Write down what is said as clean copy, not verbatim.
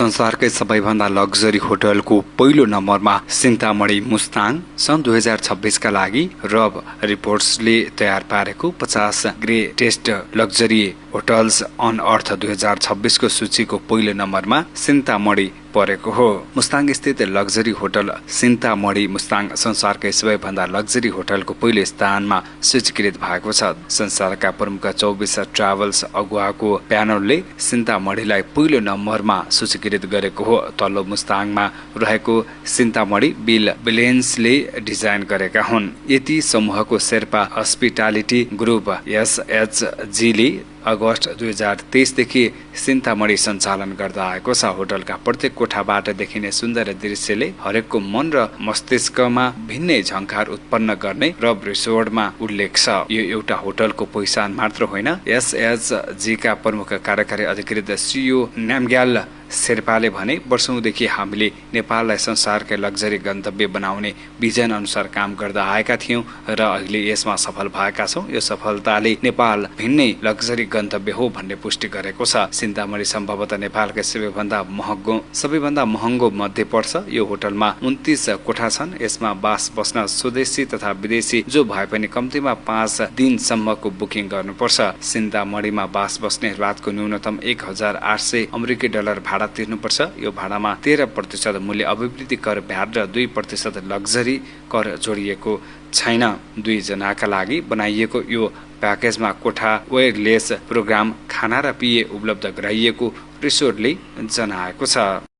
संसारकै सबैभन्दा लग्जरी होटलको पहिलो नम्बरमा सिन्तामणी मुस्ताङ सन् 2026 का लागि रब रिपोर्ट्सले तयार पारेको 50 ग्रेटेस्ट लग्जरी होटल्स अन अर्थ 2026 को सूचीको पहिलो नम्बरमा सिन्तामणी परेको हो। मुस्ताङ स्थित लग्जरी होटल सिन्तामणी मुस्ताङ संसारकै सबैभन्दा लग्जरी होटलको पहिलो स्थानमा सूचीकृत भएको छ। संसारका प्रमुख 24 ट्राभल्स अगुवाको प्यानलले सिन्तामणीलाई पहिलो नम्बरमा सूचीकृत गरेको हो। तल्लो मुस्ताङमा रहेको सिन्तामणी बिल बिलेन्सले डिजाइन गरेका हुन्। यति समूहको शेर्पा हस्पिटालिटी ग्रुप SHG ले अगस्त 2023 देखि सिन्तामणी सञ्चालन गर्दा आएको छ। होटलका प्रत्येक कोठाबाट देखिने सुन्दर दृश्यले हरेकको मन र मस्तिष्कमा भिन्नै झङ्कार उत्पन्न गर्ने रब रिसोर्टमा उल्लेख छ। यो एउटा होटलको पहिचान मात्र होइन। SHG का प्रमुख कार्यकारी अधिकृत CEO नामग्याल शेर्पाले भने, वर्षौंदेखि हामीले नेपाललाई संसारकै लग्जरी गन्तव्य बनाउने भिजन अनुसार काम गर्दा आएका थियौं र अहिले यसमा सफल भएका छौं। यो सफलताले नेपाल भिन्नै लग्जरी गन्तव्य हो भन्ने पुष्टि गरेको छ। सिन्तामणी सम्भवतः नेपालकै सबैभन्दा महँगो मध्ये पर्छ। यो होटलमा 29 कोठा छन्। यसमा बास बस्न स्वदेशी तथा विदेशी जो भए पनि कम्तीमा 5 दिनसम्मको बुकिङ गर्नुपर्छ। सिन्तामणीमा बास बस्ने रातको न्यूनतम $1,800 अमेरिकी भाडा तिर्नुपर्छ। यो भाडामा 13% मूल्य अभिवृद्धि कर भ्याट र 2% लग्जरी कर जोडिएको छैन। 2 जनाका लागि बनाइएको यो प्याकेजमा कोठा, वायरलेस प्रोग्राम, खाना र पेय उपलब्ध गराइएको रिसोर्टले जनाएको छ।